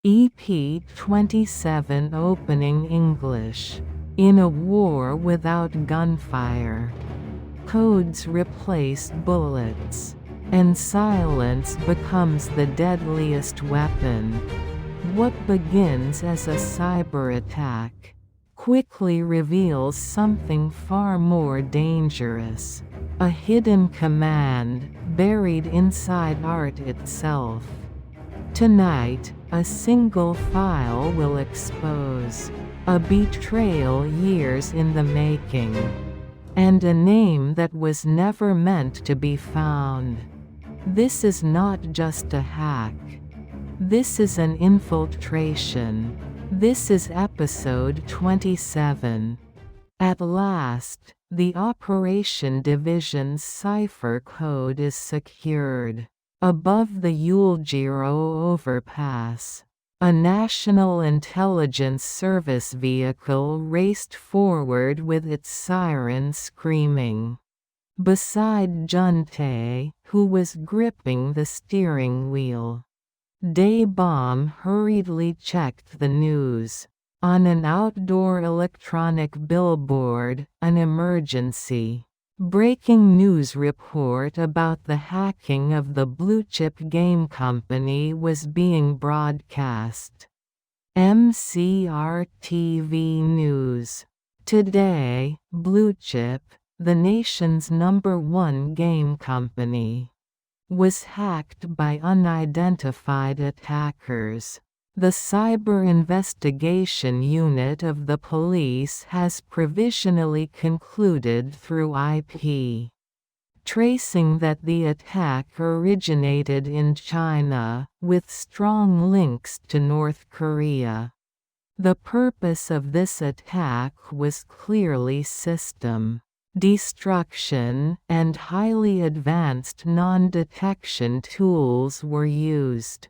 EP 27 Opening English. In a war without gunfire. Codes replace bullets. And silence becomes the deadliest weapon. What begins as a cyber attack quickly reveals something far more dangerous. A hidden command, buried inside art itself. Tonight, a single file will expose a betrayal years in the making. And a name that was never meant to be found. This is not just a hack. This is an infiltration. This is episode 27. At last, the Operation Division's cipher code is secured. Above the Yuljiro overpass, a National Intelligence Service vehicle raced forward with its siren screaming. Beside Juntae, who was gripping the steering wheel, Dae-bom hurriedly checked the news. On an outdoor electronic billboard, an emergency. Breaking news report about the hacking of the blue-chip game company was being broadcast. MCR-TV News. Today, Blue-chip, the nation's #1 game company, was hacked by unidentified attackers. The Cyber Investigation Unit of the police has provisionally concluded through IP tracing that the attack originated in China, with strong links to North Korea. The purpose of this attack was clearly system destruction, and highly advanced non-detection tools were used.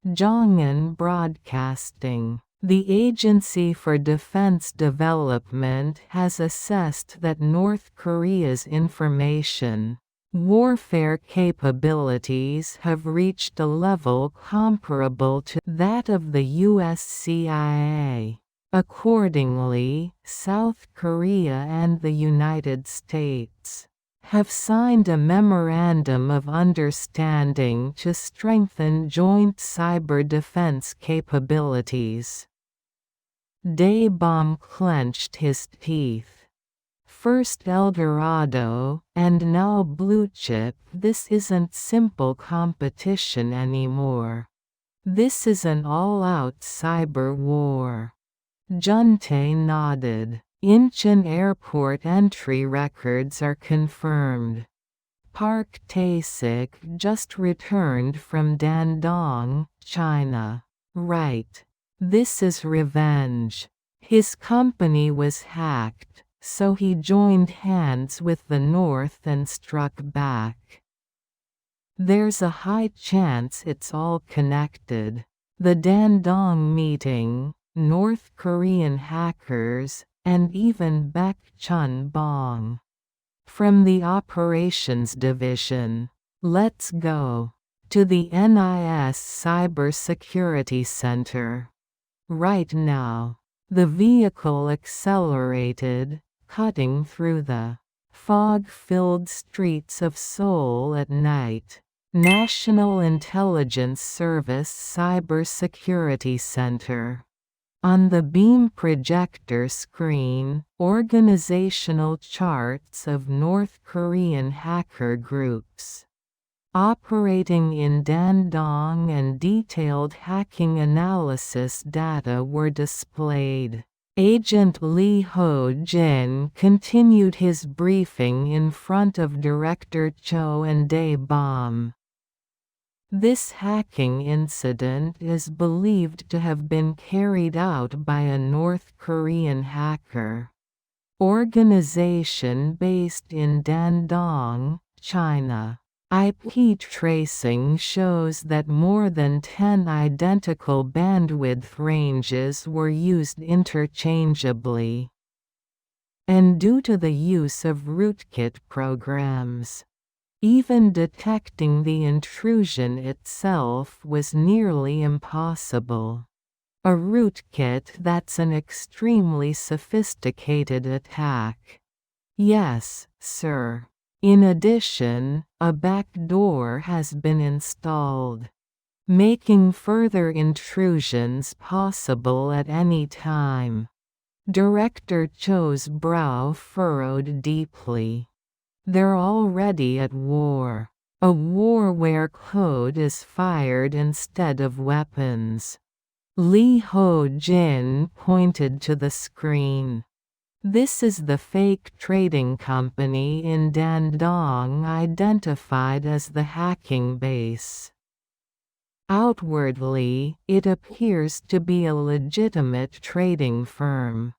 Zhong'an Broadcasting. The Agency for Defense Development has assessed that North Korea's information warfare capabilities have reached a level comparable to that of the US CIA. Accordingly, South Korea and the United States have signed a Memorandum of Understanding to strengthen joint cyber defense capabilities. Dae-bom clenched his teeth. First El Dorado, and now Blue-chip. This isn't simple competition anymore. This is an all-out cyber war. Juntae nodded. Incheon Airport entry records are confirmed. Park Tae-sik just returned from Dandong, China. Right. This is revenge. His company was hacked, so he joined hands with the North and struck back. There's a high chance it's all connected. The Dandong meeting, North Korean hackers, and even Baek Chun-bong. From the Operations Division, let's go to the NIS Cybersecurity Center. Right now. The vehicle accelerated, cutting through the fog-filled streets of Seoul at night. National Intelligence Service Cybersecurity Center. On the beam projector screen, organizational charts of North Korean hacker groups operating in Dandong and detailed hacking analysis data were displayed. Agent Lee Ho-jin continued his briefing in front of Director Cho and Dae-bom. This hacking incident is believed to have been carried out by a North Korean hacker organization based in Dandong, China. IP tracing shows that more than 10 identical bandwidth ranges were used interchangeably. And due to the use of rootkit programs, Even detecting the intrusion itself was nearly impossible. A rootkit that's an extremely sophisticated attack. Yes, sir. In addition, a back door has been installed, making further intrusions possible at any time. Director Cho's brow furrowed deeply. They're already at war. A war where code is fired instead of weapons. Lee Ho-jin pointed to the screen. This is the fake trading company in Dandong identified as the hacking base. Outwardly, it appears to be a legitimate trading firm.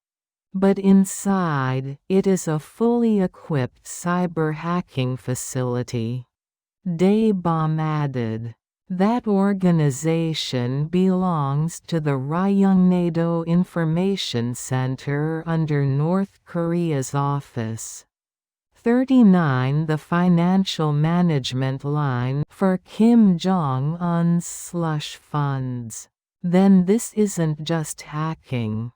But inside, it is a fully equipped cyber hacking facility. Dae-bom added. That organization belongs to the Ryungnae-do Information Center under North Korea's office. 39 The financial management line for Kim Jong-un's slush funds. Then this isn't just hacking.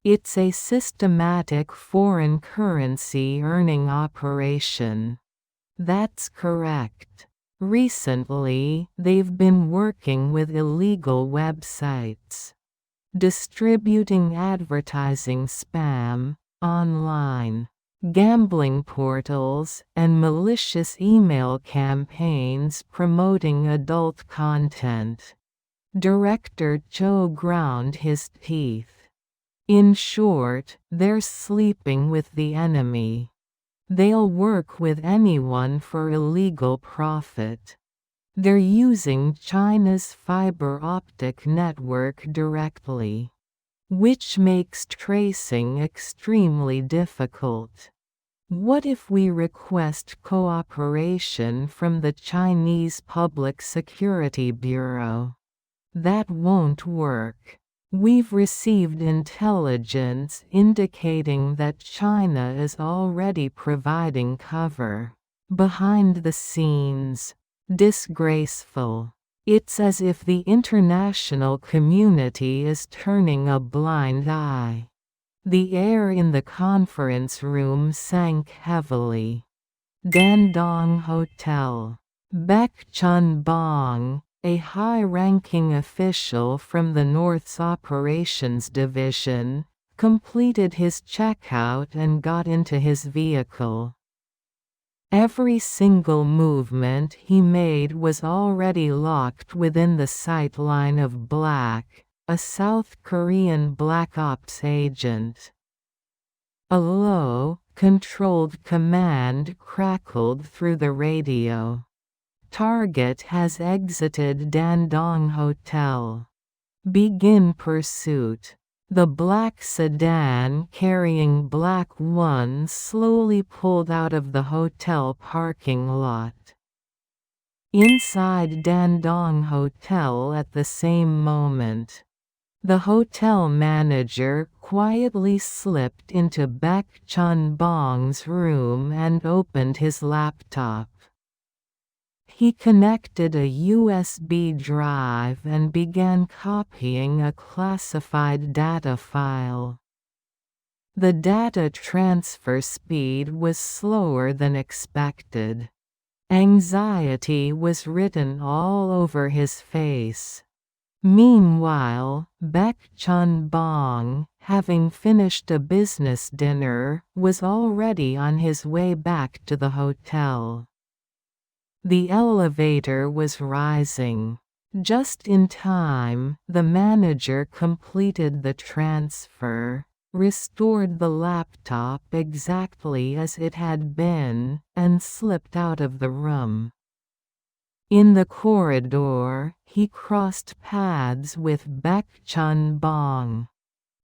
It's a systematic foreign currency earning operation. That's correct. Recently, they've been working with illegal websites, distributing advertising spam, online, gambling portals, and malicious email campaigns promoting adult content. Director Cho ground his teeth. In short, they're sleeping with the enemy. They'll work with anyone for illegal profit. They're using China's fiber optic network directly, which makes tracing extremely difficult. What if we request cooperation from the Chinese Public Security Bureau? That won't work. We've received intelligence indicating that China is already providing cover. Behind the scenes. Disgraceful. It's as if the international community is turning a blind eye. The air in the conference room sank heavily. Dandong Hotel. Baek Chun-bong, a high-ranking official from the North's Operations Division, completed his checkout and got into his vehicle. Every single movement he made was already locked within the sight line of Black, a South Korean Black Ops agent. A low, controlled command crackled through the radio. Target has exited Dandong Hotel. Begin pursuit. The black sedan carrying Black 1 slowly pulled out of the hotel parking lot. Inside Dandong Hotel at the same moment, the hotel manager quietly slipped into Baek Chun-bong's room and opened his laptop. He connected a USB drive and began copying a classified data file. The data transfer speed was slower than expected. Anxiety was written all over his face. Meanwhile, Baek Chun-bong, having finished a business dinner, was already on his way back to the hotel. The elevator was rising. Just in time, the manager completed the transfer, restored the laptop exactly as it had been, and slipped out of the room. In the corridor, he crossed paths with Baek Chun-bong.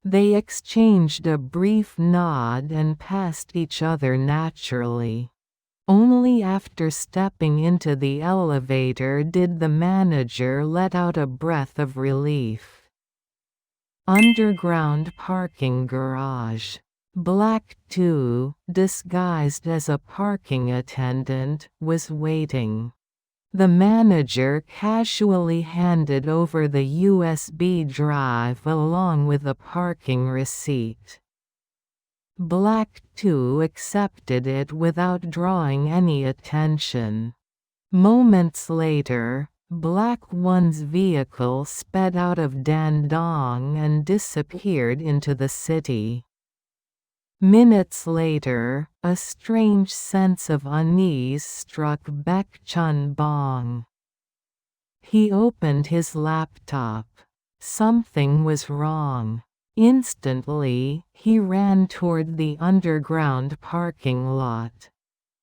They exchanged a brief nod and passed each other naturally. Only after stepping into the elevator did the manager let out a breath of relief. Underground parking garage. Black 2, disguised as a parking attendant, was waiting. The manager casually handed over the USB drive along with a parking receipt. Black 2 accepted it without drawing any attention. Moments later, Black 1's vehicle sped out of Dandong and disappeared into the city. Minutes later, a strange sense of unease struck Baek Chun-bong. He opened his laptop. Something was wrong. Instantly, he ran toward the underground parking lot.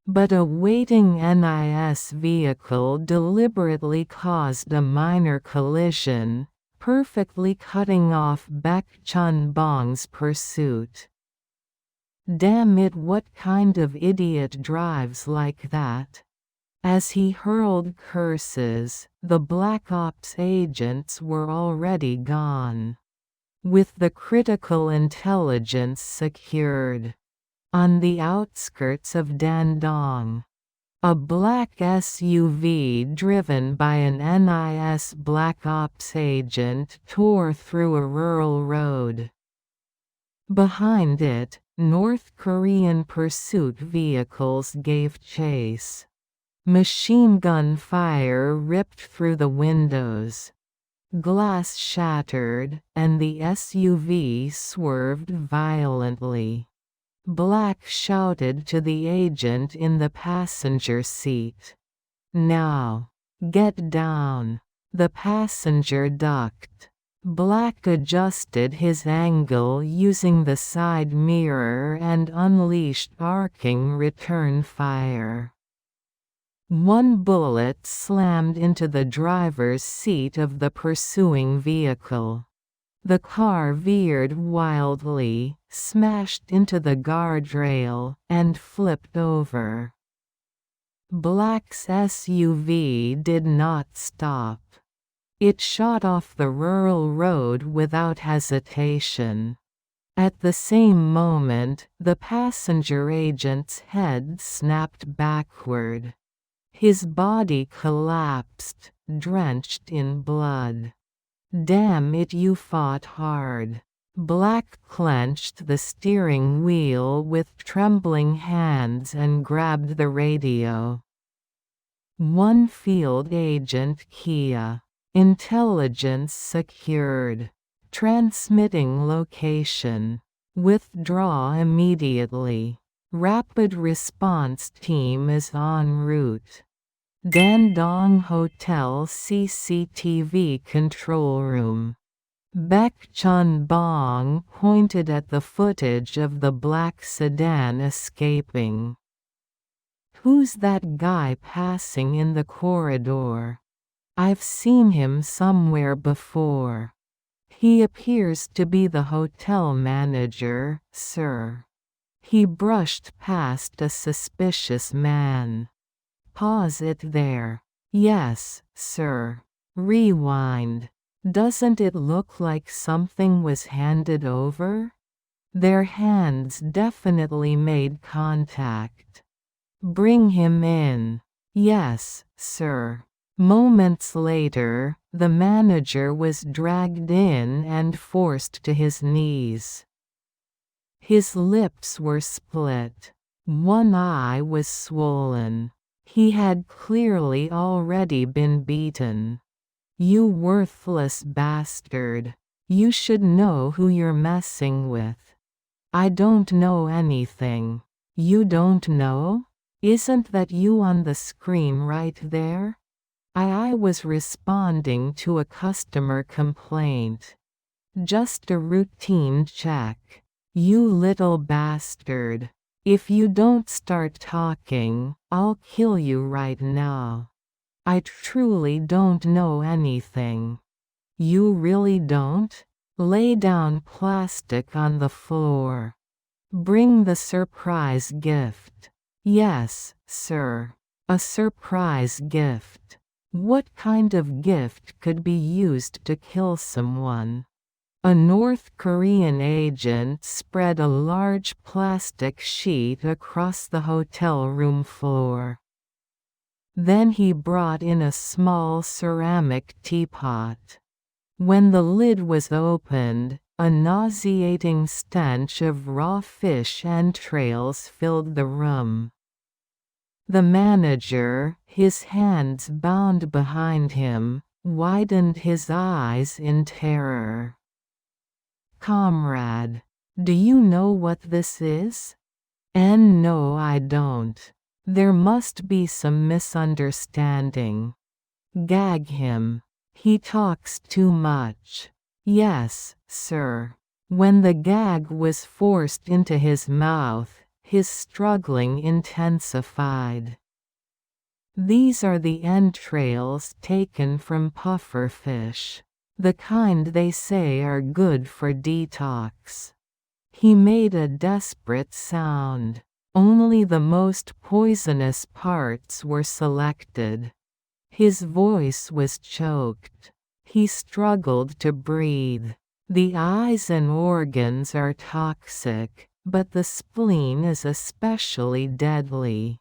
But a waiting NIS vehicle deliberately caused a minor collision, perfectly cutting off Baek Chun-bong's pursuit. Damn it, what kind of idiot drives like that? As he hurled curses, the Black Ops agents were already gone. With the critical intelligence secured. On the outskirts of Dandong, a black SUV driven by an NIS Black Ops agent tore through a rural road. Behind it, North Korean pursuit vehicles gave chase. Machine gun fire ripped through the windows. Glass shattered, and the SUV swerved violently. Black shouted to the agent in the passenger seat. "Now! Get down!" The passenger ducked. Black adjusted his angle using the side mirror and unleashed arcing return fire. One bullet slammed into the driver's seat of the pursuing vehicle. The car veered wildly, smashed into the guardrail, and flipped over. Black's SUV did not stop. It shot off the rural road without hesitation. At the same moment, the passenger agent's head snapped backward. His body collapsed, drenched in blood. "Damn it, you fought hard." Black clenched the steering wheel with trembling hands and grabbed the radio. One field agent Kia. Intelligence secured. Transmitting location. Withdraw immediately. Rapid response team is en route. Dandong Hotel CCTV control room. Baek Chun-bong pointed at the footage of the black sedan escaping. "Who's that guy passing in the corridor? I've seen him somewhere before. He appears to be the hotel manager, sir." He brushed past a suspicious man. "Pause it there." "Yes, sir." Rewind. "Doesn't it look like something was handed over?" Their hands definitely made contact. "Bring him in." "Yes, sir." Moments later, the manager was dragged in and forced to his knees. His lips were split. One eye was swollen. He had clearly already been beaten. "You worthless bastard. You should know who you're messing with." "I don't know anything." "You don't know? Isn't that you on the screen right there?" I was responding to a customer complaint. "Just a routine check." "You little bastard. If you don't start talking, I'll kill you right now." "I truly don't know anything." "You really don't? Lay down plastic on the floor." "Bring the surprise gift." "Yes, sir." "A surprise gift. What kind of gift could be used to kill someone?" A North Korean agent spread a large plastic sheet across the hotel room floor. Then he brought in a small ceramic teapot. When the lid was opened, a nauseating stench of raw fish entrails filled the room. The manager, his hands bound behind him, widened his eyes in terror. "Comrade, do you know what this is?" No, I don't. There must be some misunderstanding. Gag him. He talks too much." "Yes, sir." When the gag was forced into his mouth, his struggling intensified. "These are the entrails taken from pufferfish. The kind they say are good for detox." He made a desperate sound. Only the most poisonous parts were selected. His voice was choked. He struggled to breathe. "The eyes and organs are toxic, but the spleen is especially deadly.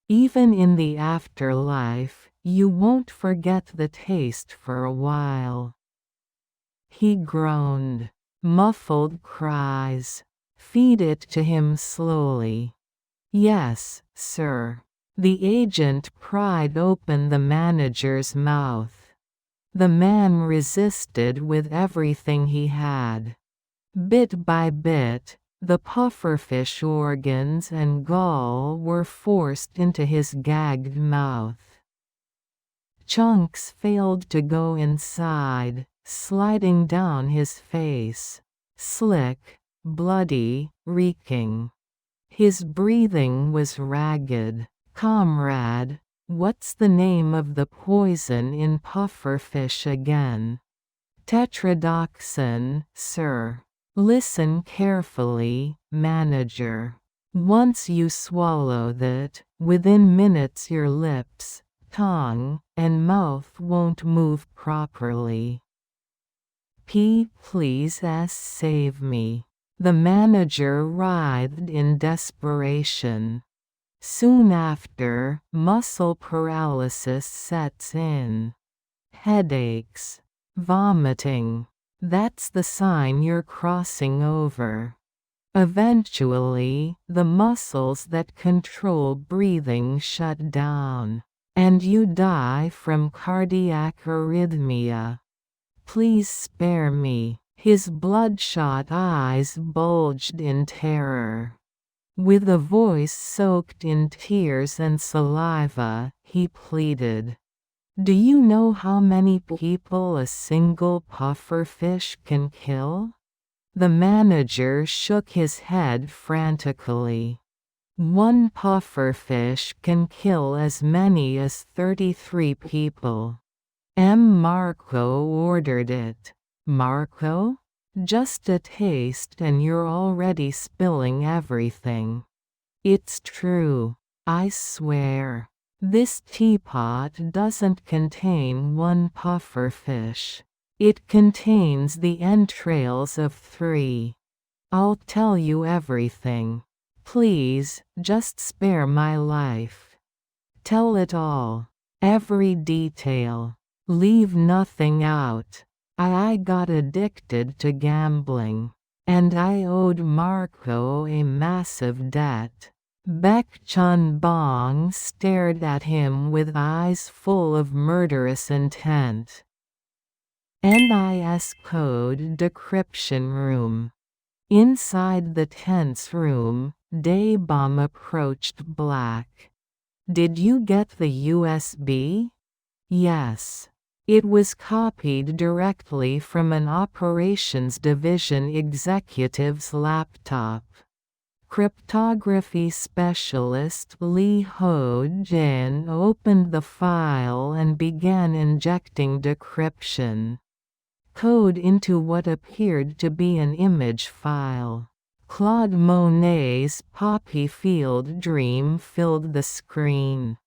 Even in the afterlife, you won't forget the taste for a while." He groaned. Muffled cries. "Feed it to him slowly." "Yes, sir." The agent pried open the manager's mouth. The man resisted with everything he had. Bit by bit, the pufferfish organs and gall were forced into his gagged mouth. Chunks failed to go inside, sliding down his face. Slick, bloody, reeking. His breathing was ragged. "Comrade, what's the name of the poison in pufferfish again?" "Tetrodotoxin, sir." "Listen carefully, manager. Once you swallow that, within minutes your lips, tongue, and mouth won't move properly. Please save me." The manager writhed in desperation. Soon after, muscle paralysis sets in. Headaches. Vomiting. That's the sign you're crossing over. Eventually, the muscles that control breathing shut down, and you die from cardiac arrhythmia. Please spare me." His bloodshot eyes bulged in terror. With a voice soaked in tears and saliva, he pleaded, "Do you know how many people a single pufferfish can kill?" The manager shook his head frantically. "One pufferfish can kill as many as 33 people. Marco ordered it." "Marco? Just a taste and you're already spilling everything." "It's true. I swear. This teapot doesn't contain one pufferfish. It contains the entrails of 3. I'll tell you everything. Please, just spare my life. Tell it all. Every detail. Leave nothing out. I got addicted to gambling. And I owed Marco a massive debt." Baek Chun-bong stared at him with eyes full of murderous intent. NIS code decryption room. Inside the tense room, Daebom approached Black. "Did you get the USB?" "Yes. It was copied directly from an operations division executive's laptop." Cryptography specialist Lee Ho-jin opened the file and began injecting decryption code into what appeared to be an image file. Claude Monet's poppy field dream filled the screen.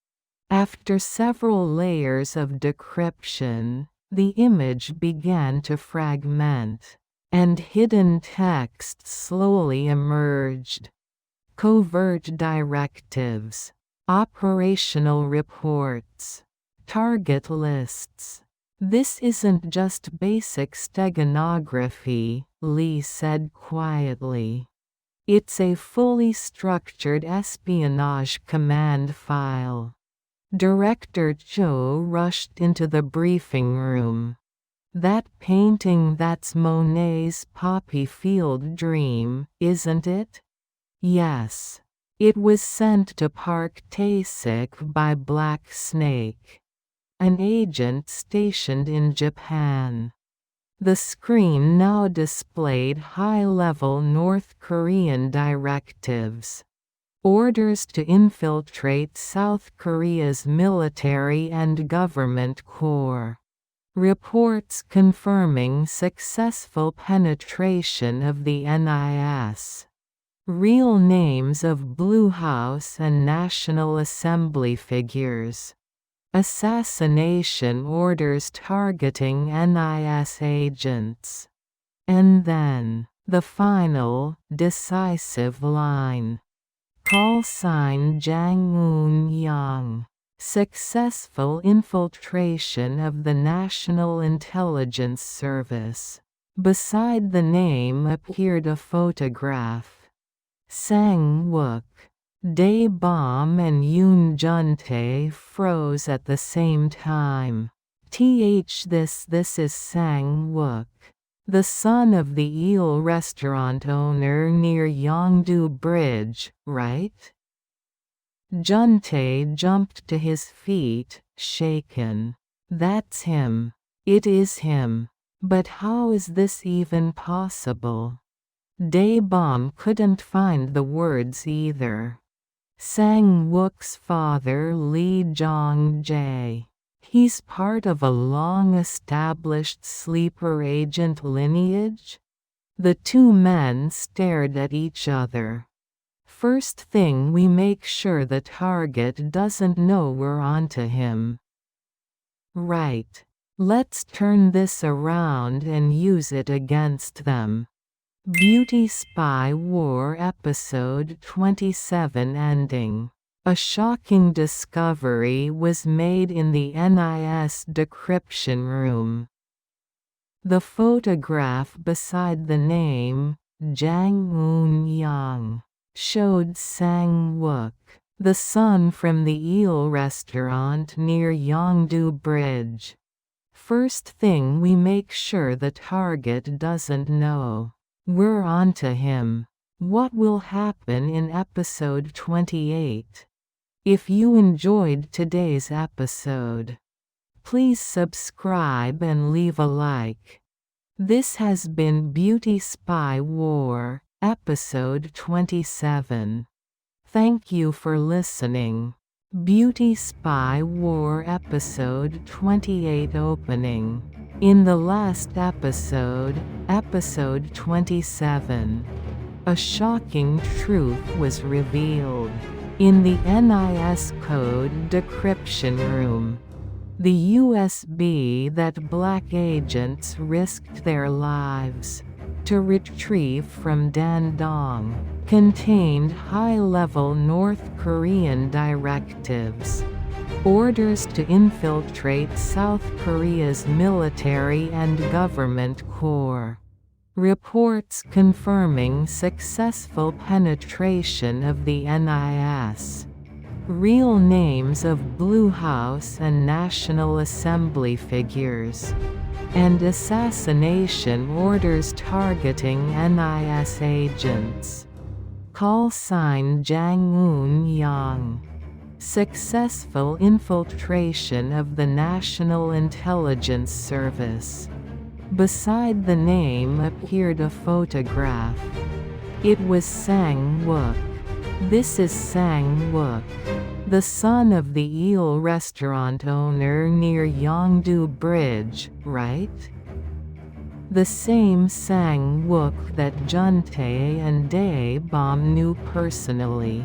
After several layers of decryption, The image began to fragment, and hidden text slowly emerged. Covert directives, operational reports, target lists. "This isn't just basic steganography," Lee said quietly. "It's a fully structured espionage command file." Director Cho rushed into the briefing room. "That painting, that's Monet's Poppy Field Dream, isn't it?" "Yes. It was sent to Park Tae-sik by Black Snake, an agent stationed in Japan." The screen now displayed high-level North Korean directives. Orders to infiltrate South Korea's military and government core. Reports confirming successful penetration of the NIS. Real names of Blue House and National Assembly figures. Assassination orders targeting NIS agents. And then, the final, decisive line. Call sign Jang Eun-yang. Successful infiltration of the National Intelligence Service. Beside the name appeared a photograph. Sang-wook, Dae-bom and Yoon Jun-tae froze at the same time. This is Sang-wook, the son of the eel restaurant owner near Yongdu Bridge, right? Jun-tae jumped to his feet, shaken. "That's him. It is him. But how is this even possible?" Dae-bom couldn't find the words either. Sang-wook's father, Lee Jong-jae. He's part of a long-established sleeper agent lineage? The two men stared at each other. "First thing, we make sure the target doesn't know we're onto him." "Right. Let's turn this around and use it against them." Beauty Spy War Episode 27 ending. A shocking discovery was made in the NIS decryption room. The photograph beside the name, Jang Eun-yang, showed Sang-wook, the son from the eel restaurant near Yongdu Bridge. "First thing, we make sure the target doesn't know. We're onto him." What will happen in episode 28? If you enjoyed today's episode, please subscribe and leave a like. This has been Beauty Spy War, episode 27. Thank you for listening. Beauty Spy War episode 28 opening. In the last episode, episode 27, a shocking truth was revealed. In the NIS code decryption room, the USB that black agents risked their lives to retrieve from Dandong contained high-level North Korean directives. Orders to infiltrate South Korea's military and government core. Reports confirming successful penetration of the NIS. Real names of Blue House and National Assembly figures. And assassination orders targeting NIS agents. Call sign Jang Eun-yang. Successful infiltration of the National Intelligence Service. Beside the name appeared a photograph. It was Sang-wook. This is Sang-wook, the son of the eel restaurant owner near Yongdu Bridge, right? The same Sang-wook that Jun-tae and Dae-bom knew personally.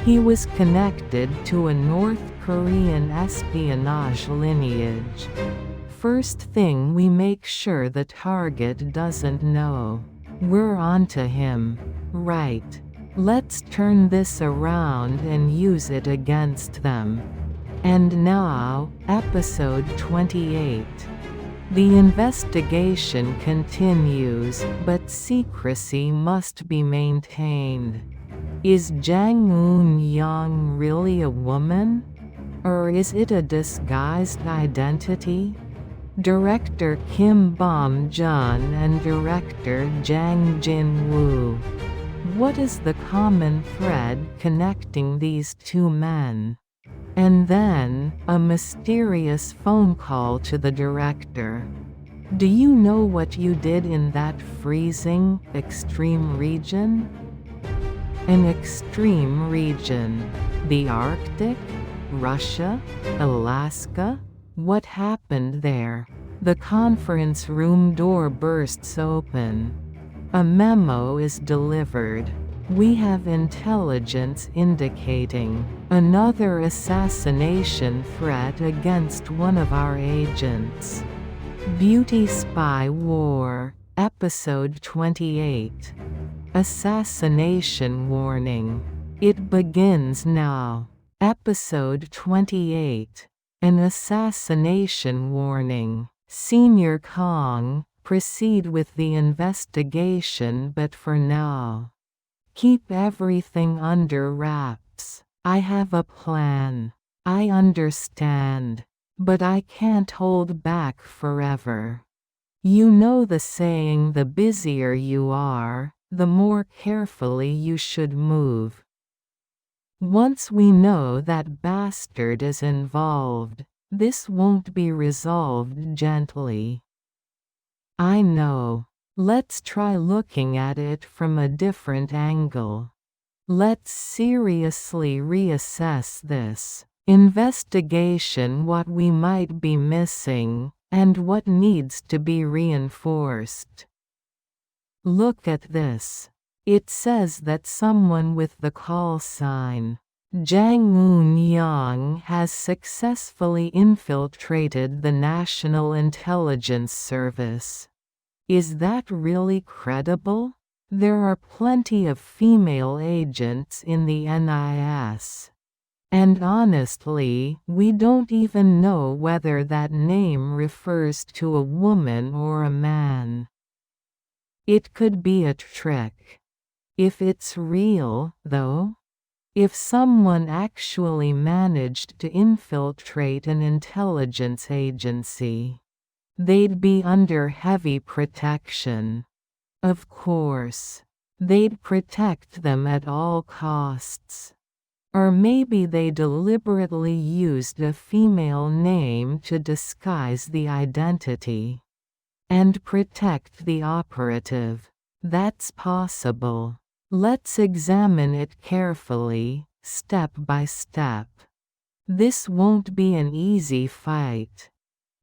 He was connected to a North Korean espionage lineage. first thing we make sure the target doesn't know. We're onto him. Right. Let's turn this around and use it against them. And now, episode 28. The investigation continues, but secrecy must be maintained. Is Jang Eun-young really a woman? Or is it a disguised identity? Director Kim Bom-jun and director Jang Jin-woo. What is the common thread connecting these two men? And then, a mysterious phone call to the director. Do you know what you did in that freezing, extreme region? An extreme region. The Arctic? Russia? Alaska? What happened there? The conference room door bursts open. A memo is delivered. We have intelligence indicating another assassination threat against one of our agents. Beauty Spy War, Episode 28. Assassination Warning. It begins now. Episode 28. An assassination warning. Senior Kong, proceed with the investigation, but for now, keep everything under wraps. I have a plan. I understand. But I can't hold back forever. You know the saying, the busier you are, the more carefully you should move. Once we know that bastard is involved, this won't be resolved gently. I know. Let's try looking at it from a different angle. Let's seriously reassess this investigation, what we might be missing, and what needs to be reinforced. Look at this. It says that someone with the call sign Jang Eun-young has successfully infiltrated the National Intelligence Service. Is that really credible? There are plenty of female agents in the NIS. And honestly, we don't even know whether that name refers to a woman or a man. It could be a trick. If it's real, though, if someone actually managed to infiltrate an intelligence agency, they'd be under heavy protection. Of course, they'd protect them at all costs. Or maybe they deliberately used a female name to disguise the identity and protect the operative. That's possible. Let's examine it carefully, step by step. This won't be an easy fight.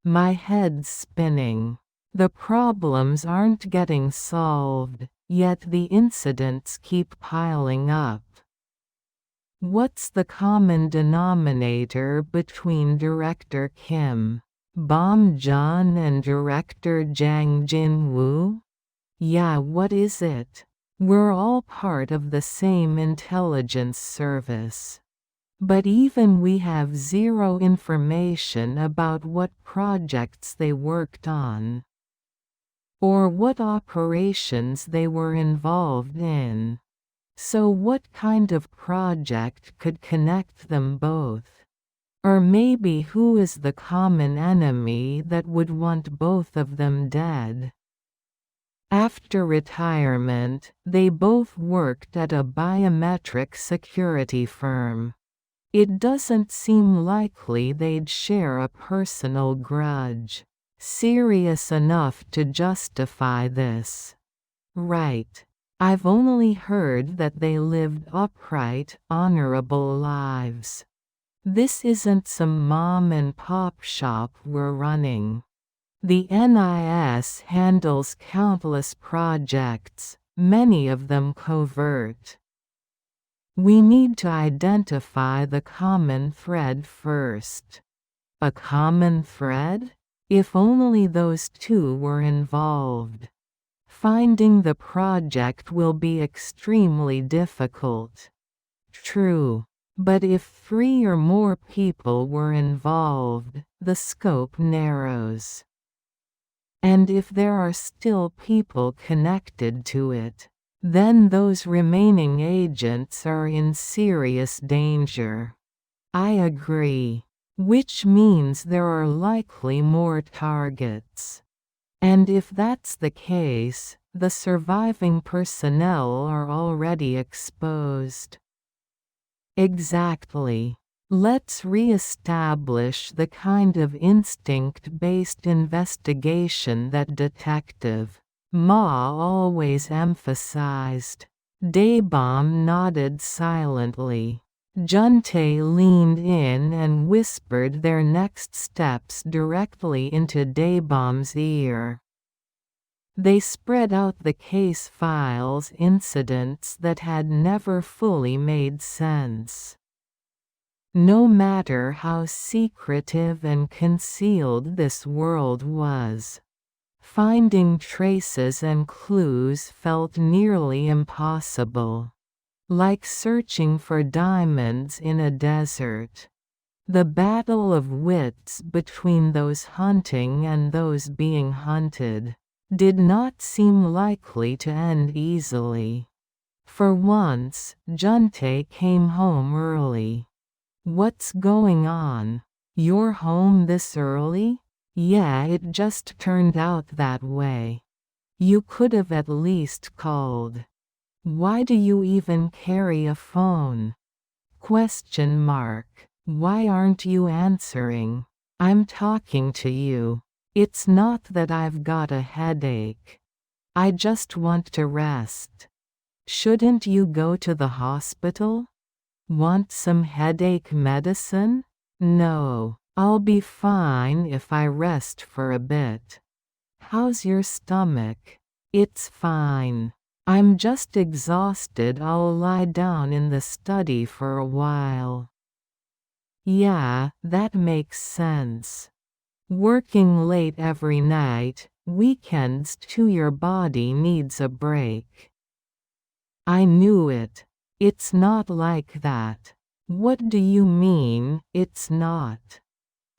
My head's spinning. The problems aren't getting solved, yet the incidents keep piling up. What's the common denominator between director Kim Bom-jun and director Jang Jin-woo? Yeah, what is it? We're all part of the same intelligence service. But even we have zero information about what projects they worked on, or what operations they were involved in. So what kind of project could connect them both? Or maybe who is the common enemy that would want both of them dead? After retirement, they both worked at a biometric security firm. It doesn't seem likely they'd share a personal grudge serious enough to justify this. Right. I've only heard that they lived upright, honorable lives. This isn't some mom and pop shop we're running. The NIS handles countless projects, many of them covert. We need to identify the common thread first. A common thread? If only those two were involved. Finding the project will be extremely difficult. True. But if 3 or more people were involved, the scope narrows. And if there are still people connected to it, then those remaining agents are in serious danger. I agree. Which means there are likely more targets. And if that's the case, the surviving personnel are already exposed. Exactly. Let's re-establish the kind of instinct-based investigation that Detective Ma always emphasized. Daebom nodded silently. Juntae leaned in and whispered their next steps directly into Daebom's ear. They spread out the case files, incidents that had never fully made sense. No matter how secretive and concealed this world was, finding traces and clues felt nearly impossible. Like searching for diamonds in a desert. The battle of wits between those hunting and those being hunted did not seem likely to end easily. For once, Juntae came home early. What's going on? You're home this early? Yeah, it just turned out that way. You could have at least called. Why do you even carry a phone? Why aren't you answering? I'm talking to you. It's not that I've got a headache. I just want to rest. Shouldn't you go to the hospital? Want some headache medicine? No, I'll be fine if I rest for a bit. How's your stomach? It's fine. I'm just exhausted. I'll lie down in the study for a while. Yeah, that makes sense. Working late every night, weekends too, your body needs a break. I knew it. It's not like that. What do you mean, it's not?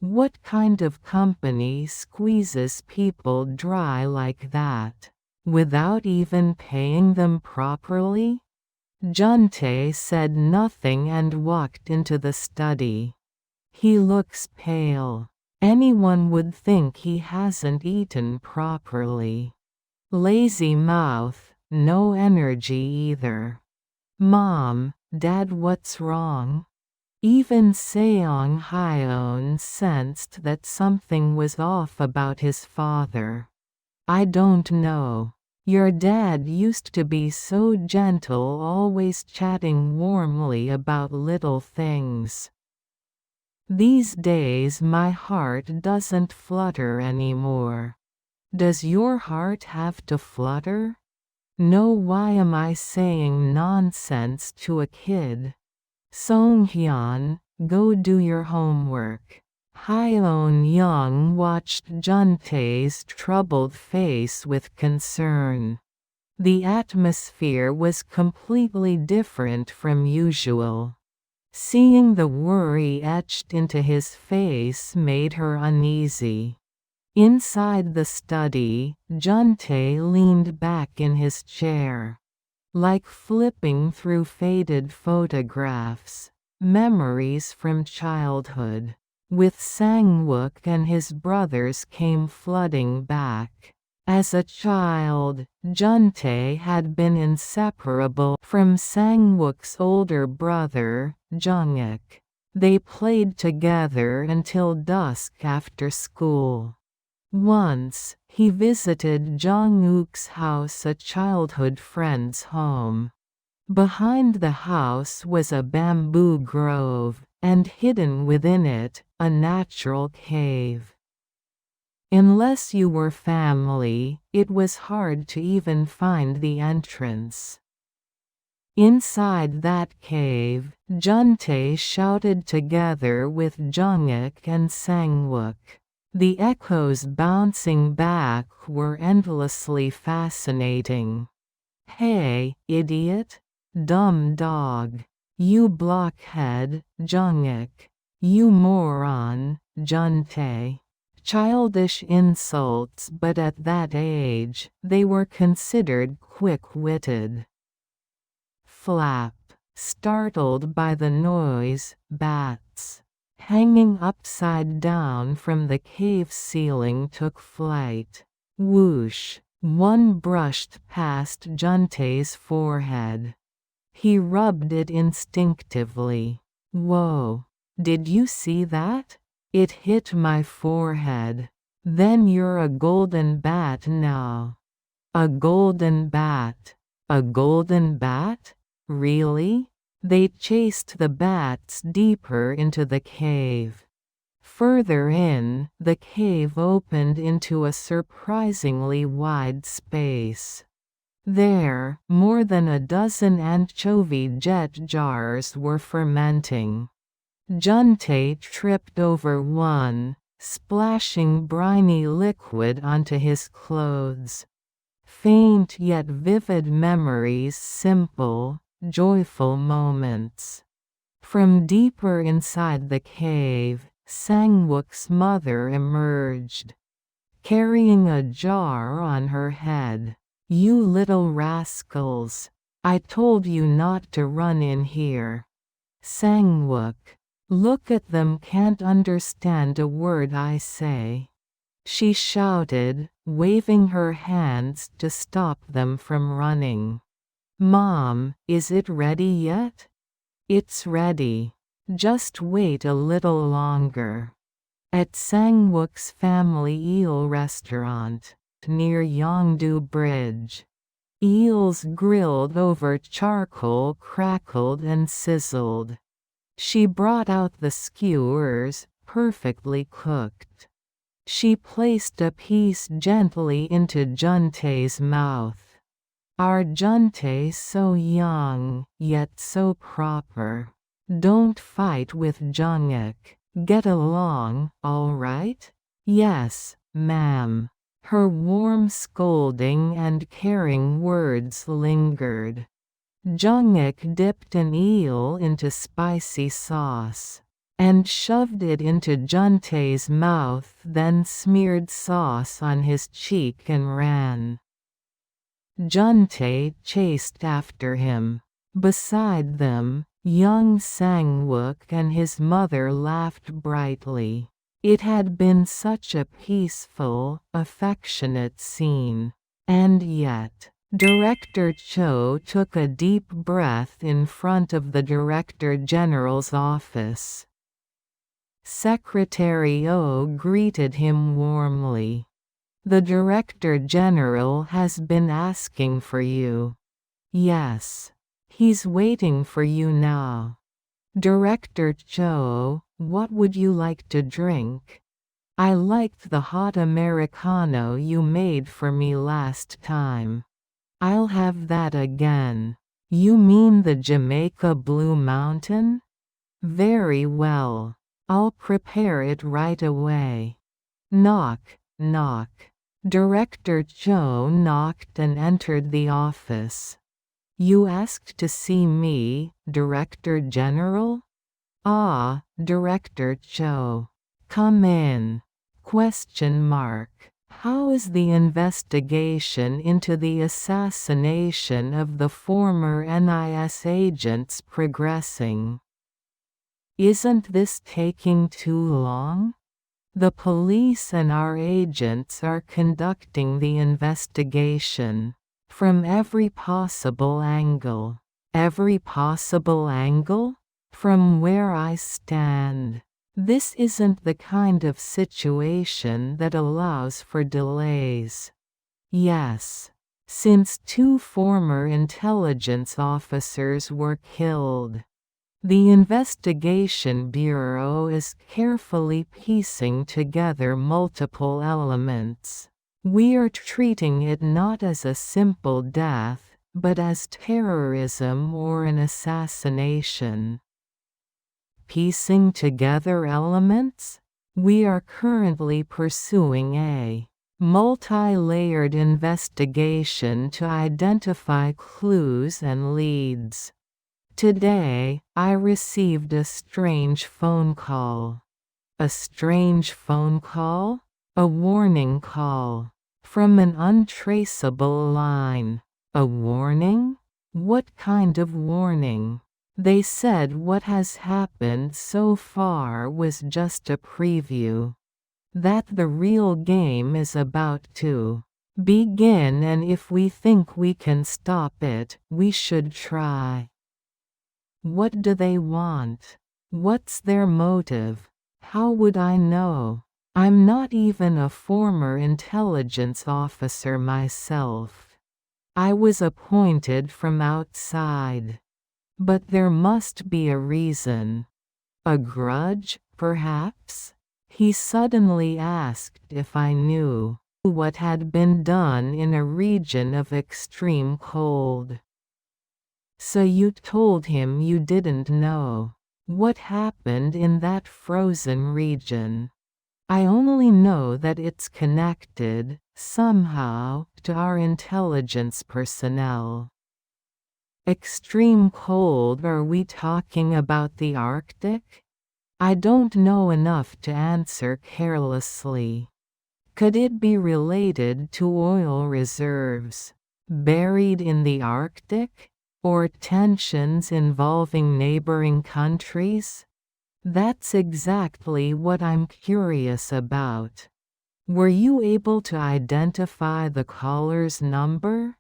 What kind of company squeezes people dry like that? Without even paying them properly? Juntae said nothing and walked into the study. He looks pale. Anyone would think he hasn't eaten properly. Lazy mouth, no energy either. Mom, Dad, what's wrong? Even Seong Hyeon sensed that something was off about his father. I don't know. Your dad used to be so gentle, always chatting warmly about little things. These days my heart doesn't flutter anymore. Does your heart have to flutter? No, why am I saying nonsense to a kid? Songhyun, go do your homework. Hyeon Young watched Juntae's troubled face with concern. The atmosphere was completely different from usual. Seeing the worry etched into his face made her uneasy. Inside the study, Juntae leaned back in his chair. Like flipping through faded photographs, memories from childhood. With Sang-wook and his brothers came flooding back. As a child, Juntae had been inseparable from Sang-wook's older brother, Jungik. They played together until dusk after school. Once, he visited Jungkook's house, a childhood friend's home. Behind the house was a bamboo grove, and hidden within it, a natural cave. Unless you were family, it was hard to even find the entrance. Inside that cave, Juntae shouted together with Jungkook and Sang-wook. The echoes bouncing back were endlessly fascinating. "Hey, idiot! Dumb dog! You blockhead, Jung-ik! You moron, Jun-tae!" Childish insults, but at that age, they were considered quick-witted. Flap. Startled by the noise, bats, hanging upside down from the cave ceiling took flight. Whoosh! One brushed past Jun-tae's forehead. He rubbed it instinctively. "Whoa! Did you see that? It hit my forehead. Then you're a golden bat now." "A golden bat? A golden bat? Really?" They chased the bats deeper into the cave. Further in, the cave opened into a surprisingly wide space. There, more than a dozen anchovy jet jars were fermenting. Jun-tae tripped over one, splashing briny liquid onto his clothes. Faint yet vivid memories, simple, joyful moments. From deeper inside the cave, Sang-wook's mother emerged, carrying a jar on her head. "You little rascals! I told you not to run in here." "Sang-wook, look at them, can't understand a word I say," she shouted, waving her hands to stop them from running. "Mom, is it ready yet?" "It's ready. Just wait a little longer." At Sang-wook's family eel restaurant, near Yongdu Bridge, eels grilled over charcoal crackled and sizzled. She brought out the skewers, perfectly cooked. She placed a piece gently into Jun-tae's mouth. "Our Jun-tae so young, yet so proper. Don't fight with Jung-ik. Get along, all right?" "Yes, ma'am." Her warm scolding and caring words lingered. Jung-ik dipped an eel into spicy sauce and shoved it into Jun-tae's mouth, then smeared sauce on his cheek and ran. Jun-tae chased after him. Beside them, young Sang-wook and his mother laughed brightly. It had been such a peaceful, affectionate scene. And yet, Director Cho took a deep breath in front of the Director General's office. Secretary Oh greeted him warmly. "The Director General has been asking for you." "Yes. He's waiting for you now." "Director Cho, what would you like to drink?" "I liked the hot Americano you made for me last time. I'll have that again." "You mean the Jamaica Blue Mountain?" "Very well. I'll prepare it right away." Knock, knock. Director Cho knocked and entered the office. "You asked to see me, Director General?" "Ah, Director Cho. Come in." How is the investigation into the assassination of the former NIS agents progressing? Isn't this taking too long? The police and our agents are conducting the investigation from every possible angle. Every possible angle? From where I stand, this isn't the kind of situation that allows for delays. Yes. Since 2 former intelligence officers were killed, the Investigation Bureau is carefully piecing together multiple elements. We are treating it not as a simple death, but as terrorism or an assassination. Piecing together elements? We are currently pursuing a multi-layered investigation to identify clues and leads. Today, I received a strange phone call. A strange phone call? A warning call. From an untraceable line. A warning? What kind of warning? They said what has happened so far was just a preview. That the real game is about to begin, and if we think we can stop it, we should try. What do they want? What's their motive? How would I know? I'm not even a former intelligence officer myself. I was appointed from outside. But there must be a reason. A grudge, perhaps? He suddenly asked if I knew what had been done in a region of extreme cold. So you told him you didn't know what happened in that frozen region. I only know that it's connected, somehow, to our intelligence personnel. Extreme cold? Are we talking about the Arctic? I don't know enough to answer carelessly. Could it be related to oil reserves buried in the Arctic? Or tensions involving neighboring countries? That's exactly what I'm curious about. Were you able to identify the caller's number?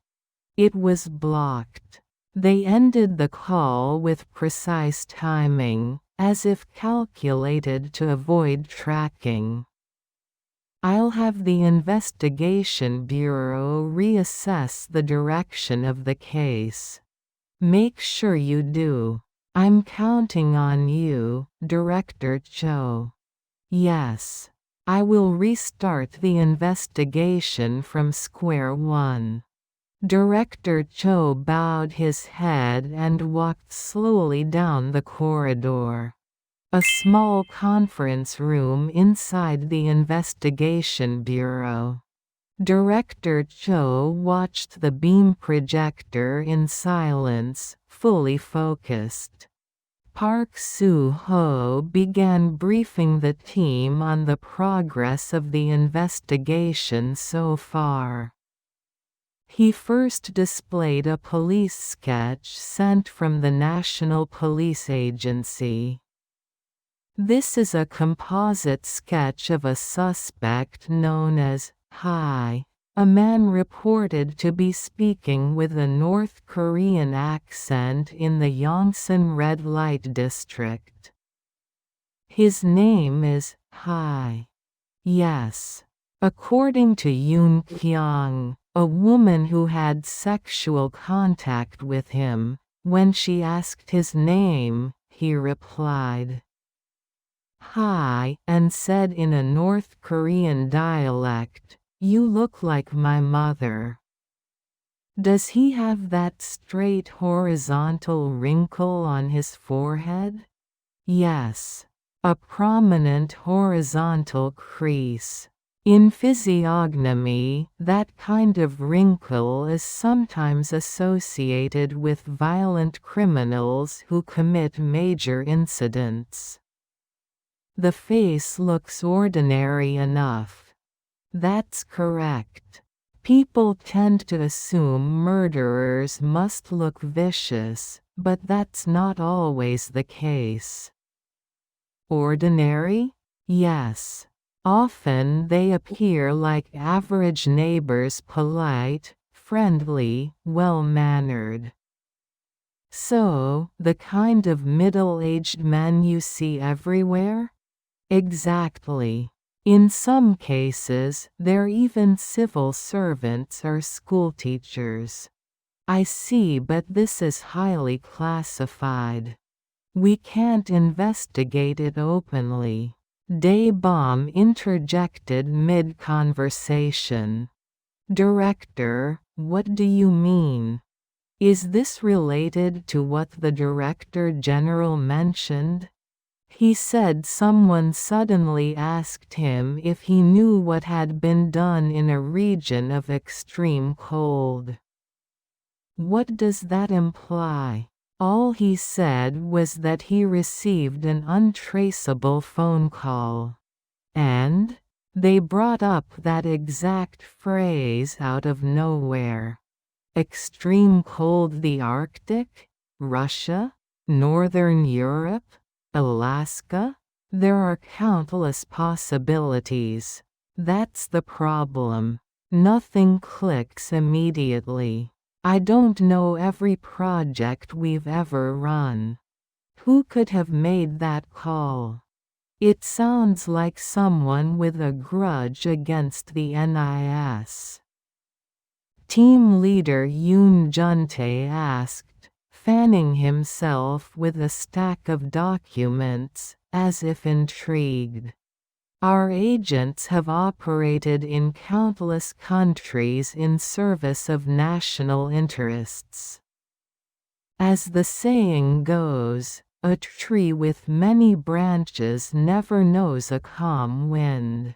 It was blocked. They ended the call with precise timing, as if calculated to avoid tracking. I'll have the Investigation Bureau reassess the direction of the case. Make sure you do. I'm counting on you, Director Cho. Yes. I will restart the investigation from square one. Director Cho bowed his head and walked slowly down the corridor. A small conference room inside the Investigation Bureau. Director Cho watched the beam projector in silence, fully focused. Park Soo-ho began briefing the team on the progress of the investigation so far. He first displayed a police sketch sent from the National Police Agency. This is a composite sketch of a suspect known as Hai, a man reported to be speaking with a North Korean accent in the Yongsan Red Light District. His name is Hai. Yes. According to Yoon Kyung, a woman who had sexual contact with him, when she asked his name, he replied, "Hi," and said in a North Korean dialect, "You look like my mother." Does he have that straight horizontal wrinkle on his forehead? Yes. A prominent horizontal crease. In physiognomy, that kind of wrinkle is sometimes associated with violent criminals who commit major incidents. The face looks ordinary enough. That's correct. People tend to assume murderers must look vicious, but that's not always the case. Ordinary? Yes. Often they appear like average neighbors, polite, friendly, well-mannered. So, the kind of middle-aged men you see everywhere? Exactly. In some cases, they're even civil servants or schoolteachers. I see, but this is highly classified. We can't investigate it openly. Dae-bom interjected mid-conversation. Director, what do you mean? Is this related to what the Director General mentioned? He said someone suddenly asked him if he knew what had been done in a region of extreme cold. What does that imply? All he said was that he received an untraceable phone call. And they brought up that exact phrase out of nowhere. Extreme cold, the Arctic? Russia? Northern Europe? Alaska? There are countless possibilities. That's the problem. Nothing clicks immediately. I don't know every project we've ever run. Who could have made that call? It sounds like someone with a grudge against the NIS. Team leader Yoon Juntae asked, fanning himself with a stack of documents, as if intrigued. Our agents have operated in countless countries in service of national interests. As the saying goes, a tree with many branches never knows a calm wind.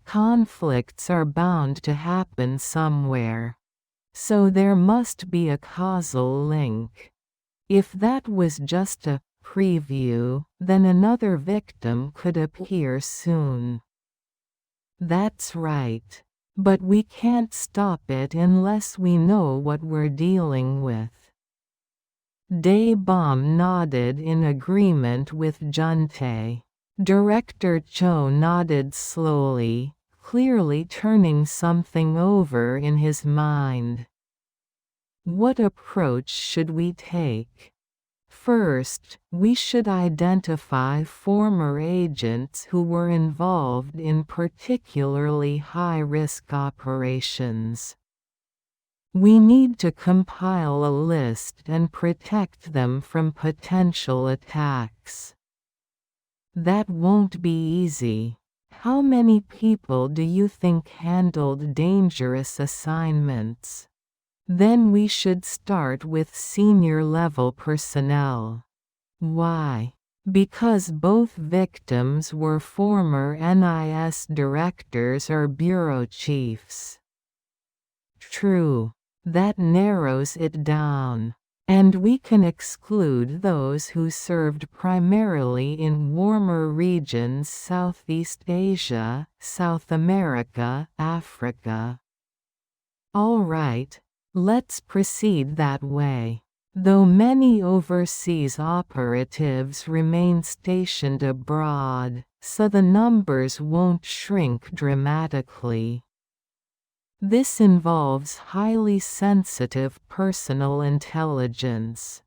Conflicts are bound to happen somewhere. So there must be a causal link. If that was just a preview, then another victim could appear soon. That's right. But we can't stop it unless we know what we're dealing with. Dae-bom nodded in agreement with Juntae. Director Cho nodded slowly, clearly turning something over in his mind. What approach should we take? First, we should identify former agents who were involved in particularly high-risk operations. We need to compile a list and protect them from potential attacks. That won't be easy. How many people do you think handled dangerous assignments? Then we should start with senior-level personnel. Why? Because both victims were former NIS directors or bureau chiefs. True. That narrows it down. And we can exclude those who served primarily in warmer regions: Southeast Asia, South America, Africa. All right. Let's proceed that way. Though many overseas operatives remain stationed abroad, so the numbers won't shrink dramatically. This involves highly sensitive personal intelligence.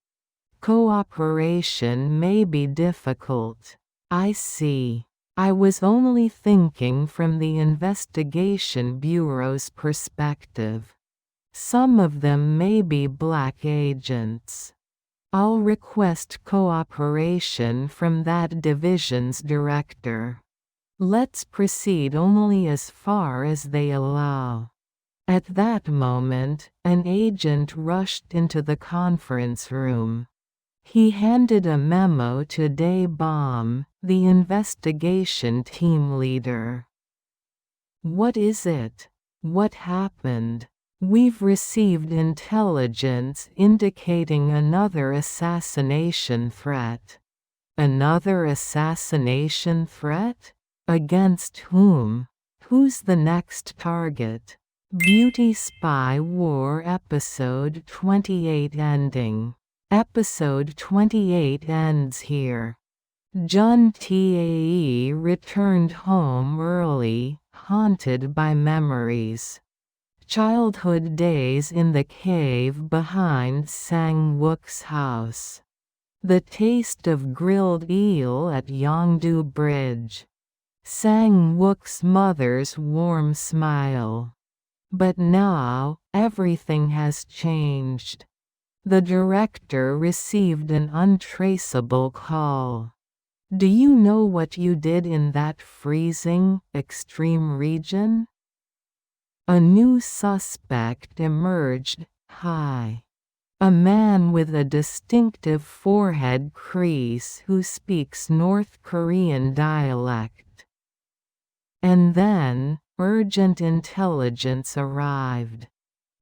Cooperation may be difficult. I see. I was only thinking from the investigation bureau's perspective. Some of them may be black agents. I'll request cooperation from that division's director. Let's proceed only as far as they allow. At that moment, an agent rushed into the conference room. He handed a memo to Dae-bom, the investigation team leader. What is it? What happened? We've received intelligence indicating another assassination threat. Another assassination threat? Against whom? Who's the next target? Beauty Spy War Episode 28 ending. Episode 28 ends here. Jun Tae returned home early, haunted by memories. Childhood days in the cave behind Sang-wook's house. The taste of grilled eel at Yongdu Bridge. Sang-wook's mother's warm smile. But now, everything has changed. The director received an untraceable call. Do you know what you did in that freezing, extreme region? A new suspect emerged. Hi. A man with a distinctive forehead crease who speaks North Korean dialect. And then, urgent intelligence arrived.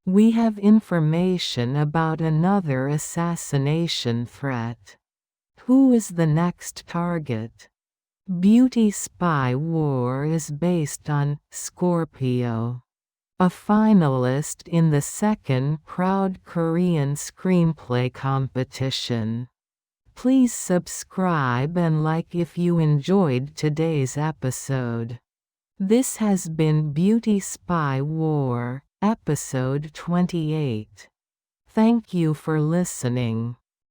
We have information about another assassination threat. Who is the next target? Beauty Spy War is based on Scorpio, a finalist in the second Proud Korean Screenplay competition. Please subscribe and like if you enjoyed today's episode. This has been Beauty Spy War, episode 28. Thank you for listening.